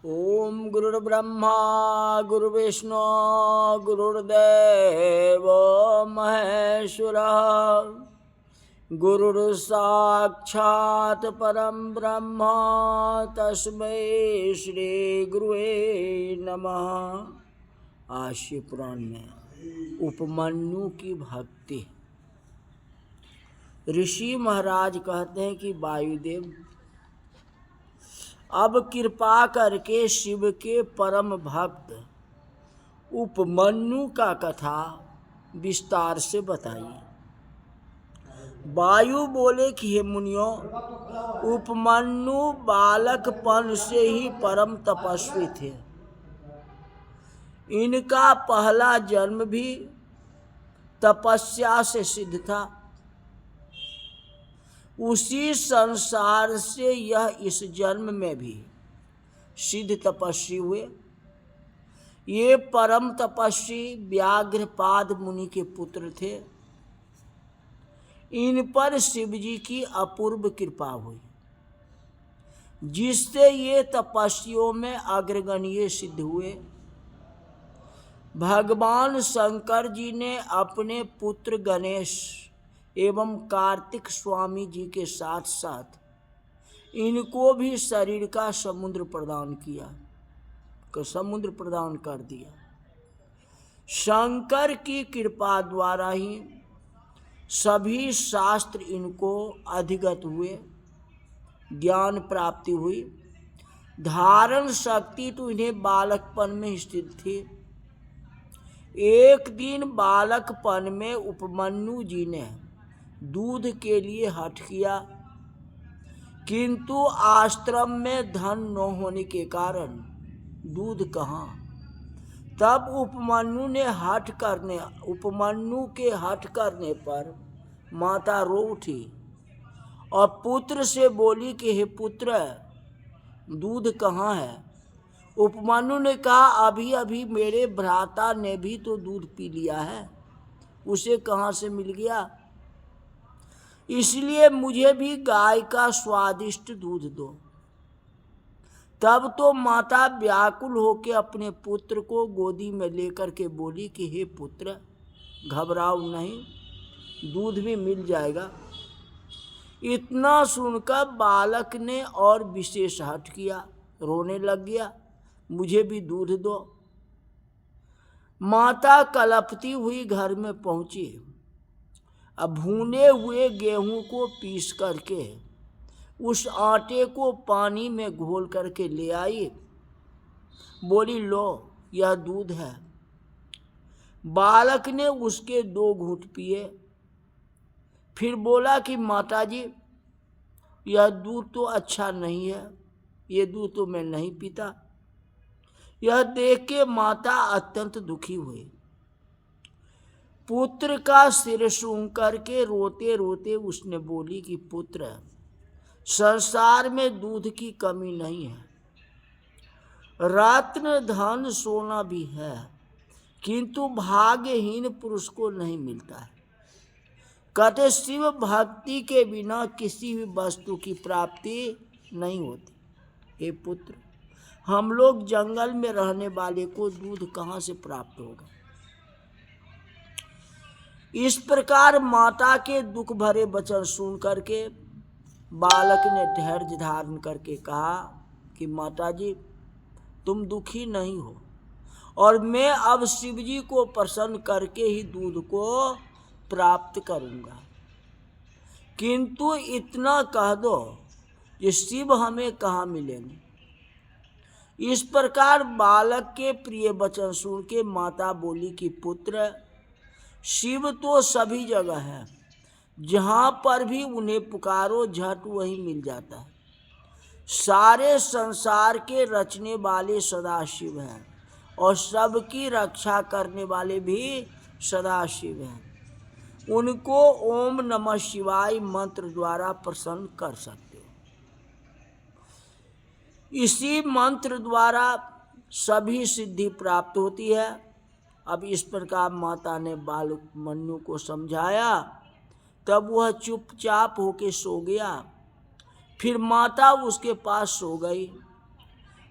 ओम गुरुर्ब्रह्मा गुरुर्विष्णु गुरुर्देव महेश्वरः गुरुर्साक्षात् परम ब्रह्म तस्मै श्री गुरुवे नमः। आज शिव पुराण में उपमन्यु की भक्ति। ऋषि महाराज कहते हैं कि वायुदेव अब कृपा करके शिव के परम भक्त उपमन्यु का कथा विस्तार से बताइए। वायु बोले कि हे मुनियों, उपमन्यु बालकपन से ही परम तपस्वी थे। इनका पहला जन्म भी तपस्या से सिद्ध था। उसी संसार से यह इस जन्म में भी सिद्ध तपस्वी हुए। ये परम तपस्वी व्याघ्रपाद मुनि के पुत्र थे। इन पर शिव जी की अपूर्व कृपा हुई, जिससे ये तपस्वियों में अग्रगण्य सिद्ध हुए। भगवान शंकर जी ने अपने पुत्र गणेश एवं कार्तिक स्वामी जी के साथ साथ इनको भी शरीर का समुद्र प्रदान किया, समुद्र प्रदान कर दिया। शंकर की कृपा द्वारा ही सभी शास्त्र इनको अधिगत हुए, ज्ञान प्राप्ति हुई। धारण शक्ति तो इन्हें बालकपन में स्थित थी। एक दिन बालकपन में उपमन्यु जी ने दूध के लिए हठ किया, किंतु आश्रम में धन न होने के कारण दूध कहाँ। तब उपमन्यु के हठ करने पर माता रो उठी और पुत्र से बोली कि हे पुत्र, दूध कहाँ है। उपमन्यु ने कहा, अभी अभी मेरे भ्राता ने भी तो दूध पी लिया है, उसे कहाँ से मिल गया। इसलिए मुझे भी गाय का स्वादिष्ट दूध दो। तब तो माता व्याकुल होकर अपने पुत्र को गोदी में लेकर के बोली कि हे पुत्र, घबराओ नहीं, दूध भी मिल जाएगा। इतना सुनकर बालक ने और विशेष हठ किया, रोने लग गया, मुझे भी दूध दो। माता कलपती हुई घर में पहुंची। अब भुने हुए गेहूं को पीस करके उस आटे को पानी में घोल करके ले आई। बोली, लो यह दूध है। बालक ने उसके 2 घूंट पिए। फिर बोला कि माताजी, यह दूध तो अच्छा नहीं है, ये दूध तो मैं नहीं पीता। यह देख के माता अत्यंत दुखी हुई। पुत्र का सिर सूंघ करके रोते रोते उसने बोली कि पुत्र, संसार में दूध की कमी नहीं है, रत्न धन सोना भी है, किंतु भाग्यहीन पुरुष को नहीं मिलता है। कहते शिव भक्ति के बिना किसी भी वस्तु की प्राप्ति नहीं होती। हे पुत्र, हम लोग जंगल में रहने वाले को दूध कहाँ से प्राप्त होगा। इस प्रकार माता के दुख भरे वचन सुन करके बालक ने धैर्य धारण करके कहा कि माताजी, तुम दुखी नहीं हो और मैं अब शिव जी को प्रसन्न करके ही दूध को प्राप्त करूंगा। किंतु इतना कह दो कि शिव हमें कहाँ मिलेंगे। इस प्रकार बालक के प्रिय वचन सुन के माता बोली कि पुत्र, शिव तो सभी जगह है, जहाँ पर भी उन्हें पुकारो झट वही मिल जाता है। सारे संसार के रचने वाले सदाशिव हैं और सबकी रक्षा करने वाले भी सदाशिव हैं। उनको ओम नमः शिवाय मंत्र द्वारा प्रसन्न कर सकते हो। इसी मंत्र द्वारा सभी सिद्धि प्राप्त होती है। अब इस प्रकार माता ने उपमन्यु को समझाया। तब वह चुपचाप होके सो गया। फिर माता उसके पास सो गई।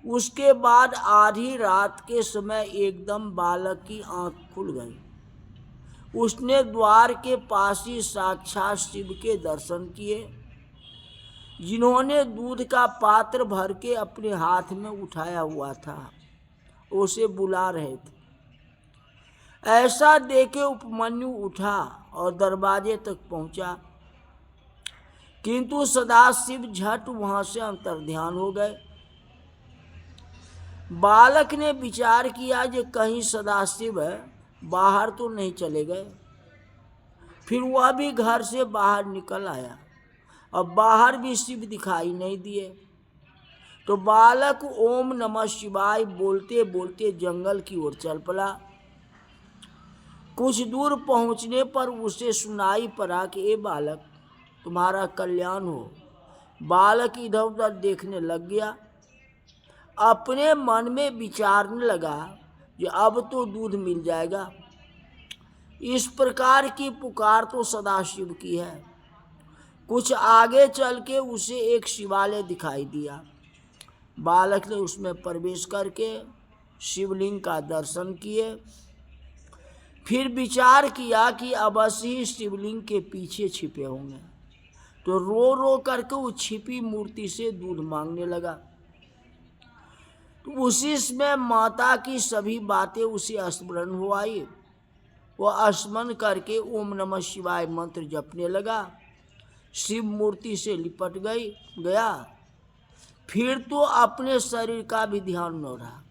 उसके बाद आधी रात के समय एकदम बालक की आंख खुल गई। उसने द्वार के पास ही साक्षात शिव के दर्शन किए, जिन्होंने दूध का पात्र भर के अपने हाथ में उठाया हुआ था, उसे बुला रहे थे। ऐसा देखे उपमन्यु उठा और दरवाजे तक पहुंचा, किंतु सदाशिव झट वहां से अंतर्ध्यान हो गए। बालक ने विचार किया कि कहीं सदाशिव बाहर तो नहीं चले गए। फिर वह भी घर से बाहर निकल आया, अब बाहर भी शिव दिखाई नहीं दिए। तो बालक ओम नमः शिवाय बोलते बोलते जंगल की ओर चल पड़ा। कुछ दूर पहुंचने पर उसे सुनाई पड़ा कि ए बालक, तुम्हारा कल्याण हो। बालक इधर उधर देखने लग गया, अपने मन में विचारने लगा कि अब तो दूध मिल जाएगा। इस प्रकार की पुकार तो सदाशिव की है। कुछ आगे चल के उसे एक शिवालय दिखाई दिया। बालक ने उसमें प्रवेश करके शिवलिंग का दर्शन किए। फिर विचार किया कि अवश्य ही शिवलिंग के पीछे छिपे होंगे, तो रो रो करके उस छिपी मूर्ति से दूध मांगने लगा। तो उसी समय माता की सभी बातें उसे स्मरण हो आई। वह स्मरण करके ओम नमः शिवाय मंत्र जपने लगा। शिव मूर्ति से लिपट गया। फिर तो अपने शरीर का भी ध्यान न रहा।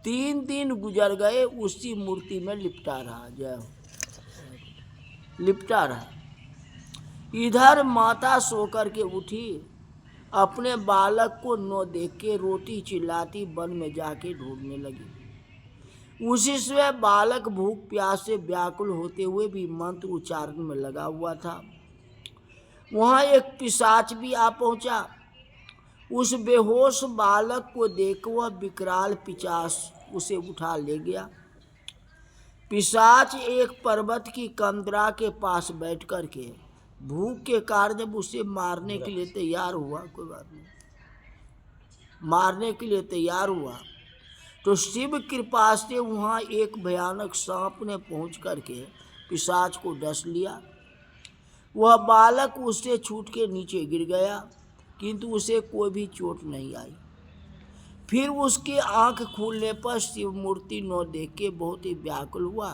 3 दिन गुजर गए, उसी मूर्ति में लिपटा रहा। जय हो, लिपटा रहा। इधर माता सो कर के उठी, अपने बालक को न देख के रोती चिल्लाती वन में जाके ढूंढने लगी। उसी समय बालक भूख प्यास से व्याकुल होते हुए भी मंत्र उच्चारण में लगा हुआ था। वहां एक पिशाच भी आ पहुंचा। उस बेहोश बालक को देख वह विकराल पिशाच उसे उठा ले गया। पिशाच एक पर्वत की कंदरा के पास बैठ कर के भूख के कारण जब उसे मारने के लिए तैयार हुआ, कोई बात नहीं, मारने के लिए तैयार हुआ, तो शिव कृपा से वहाँ एक भयानक सांप ने पहुँच करके पिशाच को डस लिया। वह बालक उससे छूट के नीचे गिर गया, किंतु उसे कोई भी चोट नहीं आई। फिर उसकी आंख खुलने पर शिव मूर्ति न देख के बहुत ही व्याकुल हुआ।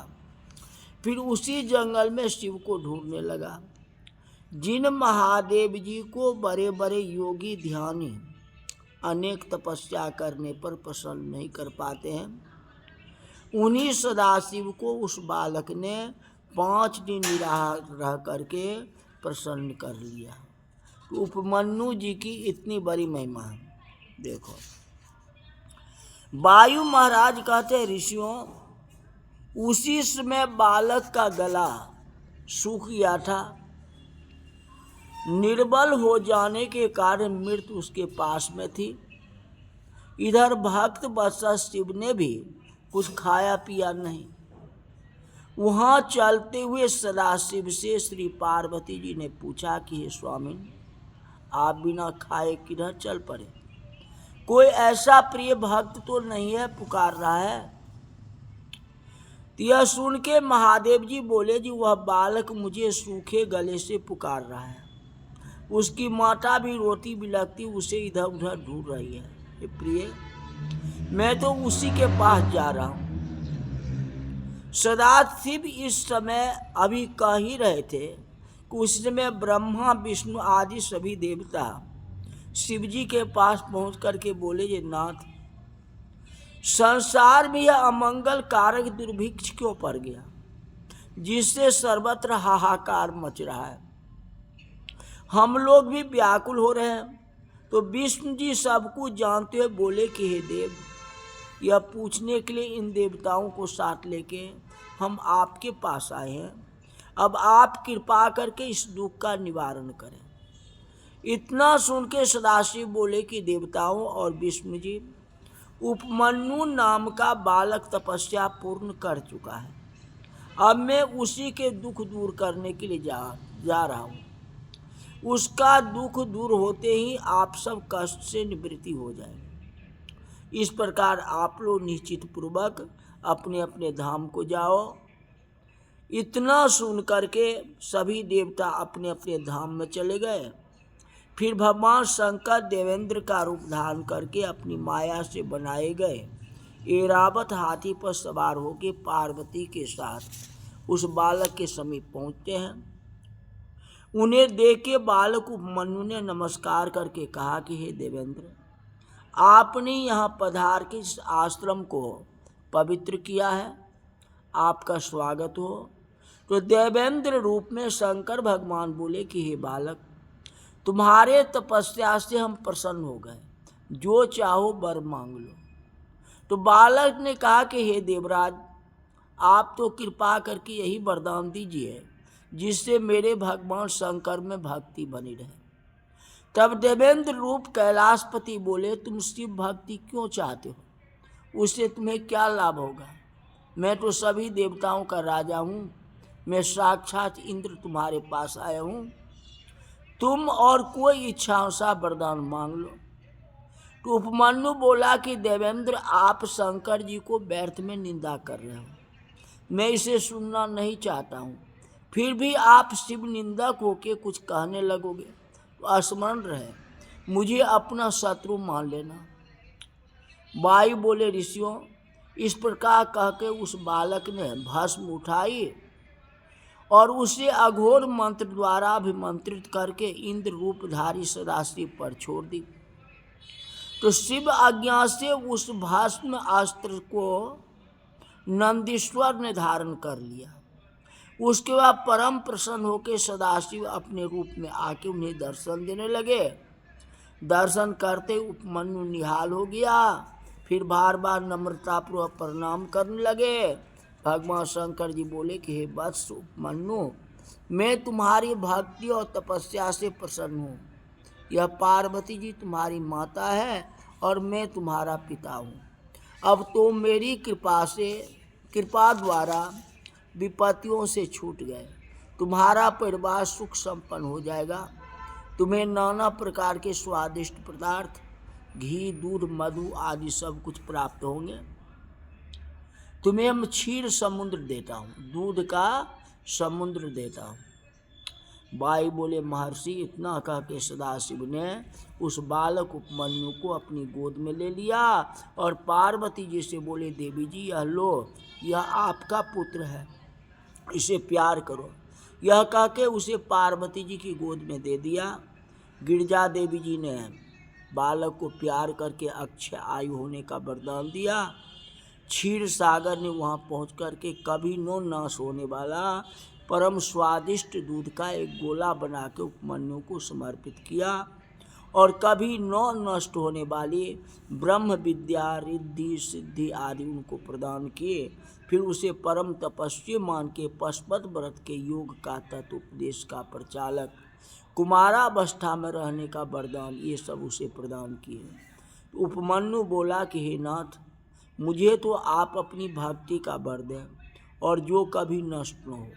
फिर उसी जंगल में शिव को ढूंढने लगा। जिन महादेव जी को बड़े बड़े योगी ध्यानी अनेक तपस्या करने पर प्रसन्न नहीं कर पाते हैं, उन्हीं सदाशिव को उस बालक ने 5 दिन निराहार रह करके प्रसन्न कर लिया। तो उपमन्यु जी की इतनी बड़ी महिमा है। देखो, वायु महाराज कहते ऋषियों, उसी समय बालक का गला सूख गया था। निर्बल हो जाने के कारण मृत्यु उसके पास में थी। इधर भक्त वत्सल शिव ने भी कुछ खाया पिया नहीं। वहाँ चलते हुए सदाशिव से श्री पार्वती जी ने पूछा कि हे स्वामी, आप बिना खाए किधर चल पड़े? कोई ऐसा प्रिय भक्त तो नहीं है पुकार रहा है? यह सुन के महादेव जी बोले जी, वह बालक मुझे सूखे गले से पुकार रहा है। उसकी माता भी रोती बिलखती उसे इधर उधर ढूंढ रही है। हे प्रिय, मैं तो उसी के पास जा रहा हूँ। सदाशिव इस समय अभी कह ही रहे थे कि उस समय ब्रह्मा विष्णु आदि सभी देवता शिव जी के पास पहुंच करके बोले, जे नाथ, संसार में यह अमंगल कारक दुर्भिक्ष क्यों पड़ गया, जिससे सर्वत्र हाहाकार मच रहा है? हम लोग भी व्याकुल हो रहे हैं। तो विष्णु जी सब कुछ जानते हुए बोले कि हे देव, यह पूछने के लिए इन देवताओं को साथ लेके हम आपके पास आए हैं। अब आप कृपा करके इस दुख का निवारण करें। इतना सुन के सदाशिव बोले कि देवताओं और विष्णु जी, उपमन्यु नाम का बालक तपस्या पूर्ण कर चुका है। अब मैं उसी के दुख दूर करने के लिए जा रहा हूँ। उसका दुख दूर होते ही आप सब कष्ट से निवृत्ति हो जाएगी। इस प्रकार आप लोग निश्चित पूर्वक अपने अपने धाम को जाओ। इतना सुन करके सभी देवता अपने अपने धाम में चले गए। फिर भगवान शंकर देवेंद्र का रूप धारण करके अपनी माया से बनाए गए ऐरावत हाथी पर सवार होकर पार्वती के साथ उस बालक के समीप पहुंचते हैं। उन्हें देख के बालक उपमन्यु ने नमस्कार करके कहा कि हे देवेंद्र, आपने यहाँ पधार के इस आश्रम को पवित्र किया है, आपका स्वागत हो। तो देवेंद्र रूप में शंकर भगवान बोले कि हे बालक, तुम्हारे तपस्या से हम प्रसन्न हो गए, जो चाहो वर मांग लो। तो बालक ने कहा कि हे देवराज, आप तो कृपा करके यही वरदान दीजिए जिससे मेरे भगवान शंकर में भक्ति बनी रहे। तब देवेंद्र रूप कैलाशपति बोले, तुम शिव भक्ति क्यों चाहते हो, उससे तुम्हें क्या लाभ होगा? मैं तो सभी देवताओं का राजा हूँ, मैं साक्षात इंद्र तुम्हारे पास आया हूँ, तुम और कोई इच्छा अनुसार वरदान मांग लो। तो उपमन्यु बोला कि देवेंद्र, आप शंकर जी को व्यर्थ में निंदा कर रहे हो, मैं इसे सुनना नहीं चाहता हूँ। फिर भी आप शिव निंदक होके कुछ कहने लगोगे तो स्मरण रहे, मुझे अपना शत्रु मान लेना। वायु बोले, ऋषियों, इस प्रकार कह के उस बालक ने भस्म उठाई और उसे अघोर मंत्र द्वारा अभिमंत्रित करके इंद्र रूपधारी सदाशिव पर छोड़ दी। तो शिव आज्ञा से उस भस्म अस्त्र को नंदीश्वर ने धारण कर लिया। उसके बाद परम प्रसन्न होकर सदाशिव अपने रूप में आके उन्हें दर्शन देने लगे। दर्शन करते उपमन्यु निहाल हो गया, फिर बार बार नम्रतापूर्वक प्रणाम करने लगे। भगवान शंकर जी बोले कि हे वत्स उपमन्यु, मैं तुम्हारी भक्ति और तपस्या से प्रसन्न हूँ। यह पार्वती जी तुम्हारी माता है और मैं तुम्हारा पिता हूँ। अब तो मेरी कृपा द्वारा विपत्तियों से छूट गए, तुम्हारा परिवार सुख संपन्न हो जाएगा। तुम्हें नाना प्रकार के स्वादिष्ट पदार्थ, घी, दूध, मधु आदि सब कुछ प्राप्त होंगे। तुम्हें हम क्षीर समुद्र देता हूँ, दूध का समुद्र देता हूँ। वायु बोले, महर्षि, इतना कह के सदाशिव ने उस बालक उपमन्यु को अपनी गोद में ले लिया और पार्वती जी से बोले, देवी जी, यह लो, यह आपका पुत्र है, इसे प्यार करो। यह कह के उसे पार्वती जी की गोद में दे दिया। गिरिजा देवी जी ने बालक को प्यार करके अक्षय आयु होने का वरदान दिया। क्षीर सागर ने वहाँ पहुँच करके कभी न नाश होने वाला परम स्वादिष्ट दूध का एक गोला बना के उपमन्यु को समर्पित किया और कभी न नष्ट होने वाली ब्रह्म विद्या, रिद्धि, सिद्धि आदि उनको प्रदान किए। फिर उसे परम तपस्वी मान के पशुपत व्रत के योग का तत्व उपदेश का प्रचालक, कुमारावस्था में रहने का वरदान, ये सब उसे प्रदान किए। तो उपमन्यु बोला कि हे नाथ, मुझे तो आप अपनी भक्ति का वर दें और जो कभी नष्ट न हो,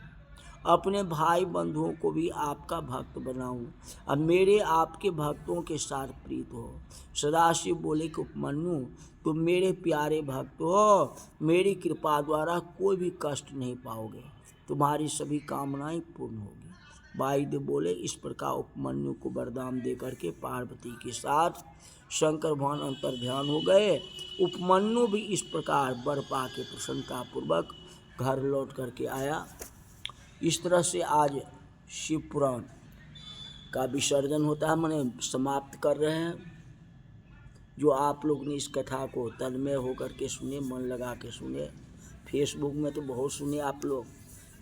अपने भाई बंधुओं को भी आपका भक्त बनाऊं, अब मेरे आपके भक्तों के साथ प्रीत हो। सदाशिव बोले कि उपमन्यु, तुम मेरे प्यारे भक्त हो, मेरी कृपा द्वारा कोई भी कष्ट नहीं पाओगे, तुम्हारी सभी कामनाएं पूर्ण होगी। वायुदेव बोले, इस प्रकार उपमन्यु को वरदान दे करके पार्वती के साथ शंकर भगवान अंतर ध्यान हो गए। उपमन्यु भी इस प्रकार वर पा के प्रसन्नतापूर्वक घर लौट करके आया। इस तरह से आज शिव पुराण का विसर्जन होता है, माने समाप्त कर रहे हैं। जो आप लोग ने इस कथा को तन्मय होकर के सुने, मन लगा के सुने, फेसबुक में तो बहुत सुने आप लोग,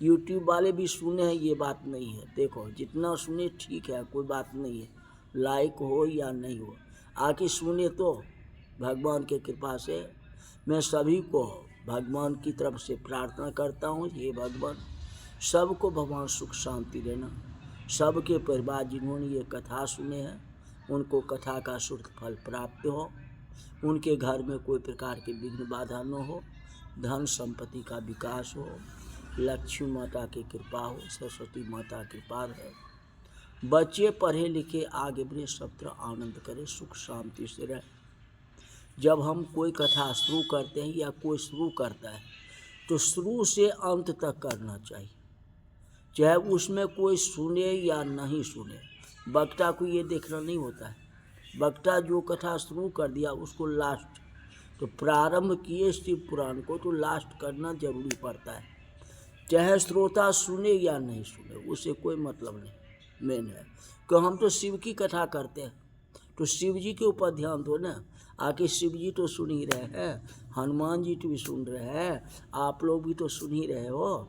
यूट्यूब वाले भी सुने हैं, ये बात नहीं है। देखो, जितना सुने ठीक है, कोई बात नहीं है, लाइक हो या नहीं हो, आके सुने तो भगवान के कृपा से मैं सभी को भगवान की तरफ से प्रार्थना करता हूँ, ये भगवान सबको भगवान सुख शांति देना। सबके परिवार जिन्होंने ये कथा सुने हैं उनको कथा का शुद्ध फल प्राप्त हो, उनके घर में कोई प्रकार की विघ्न बाधा न हो, धन संपत्ति का विकास हो, लक्ष्मी माता की कृपा हो, सरस्वती माता की कृपा रहे, बच्चे पढ़े लिखे आगे बढ़े, सब तरह आनंद करे, सुख शांति से रहे। जब हम कोई कथा शुरू करते हैं या कोई शुरू करता है तो शुरू से अंत तक करना चाहिए, चाहे उसमें कोई सुने या नहीं सुने। वक्ता को ये देखना नहीं होता है। वक्ता जो कथा शुरू कर दिया उसको लास्ट, तो प्रारंभ किए शिव पुराण को तो लास्ट करना जरूरी पड़ता है, चाहे श्रोता सुने या नहीं सुने, उससे कोई मतलब नहीं। मेन है कि हम तो शिव की कथा करते हैं तो शिव जी के ऊपर ध्यान दो ना। आके शिव जी तो सुन ही रहे हैं, हनुमान जी तो भी सुन रहे हैं, आप लोग भी तो सुन ही रहे हो।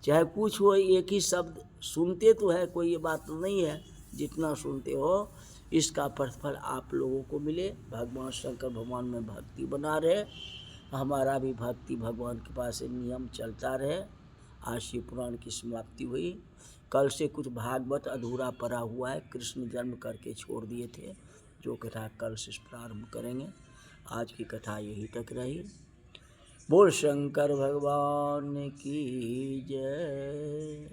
चाहे कुछ हो, एक ही शब्द सुनते तो है, कोई ये बात नहीं है। जितना सुनते हो इसका प्रतिफल आप लोगों को मिले। भगवान शंकर भगवान में भक्ति बना रहे, हमारा भी भक्ति भगवान के पास से नियम चलता रहे। आज शिव पुराण की समाप्ति हुई। कल से कुछ भागवत अधूरा पड़ा हुआ है, कृष्ण जन्म करके छोड़ दिए थे, जो कथा कल से प्रारंभ करेंगे। आज की कथा यही तक रही। बोल शंकर भगवान की जय।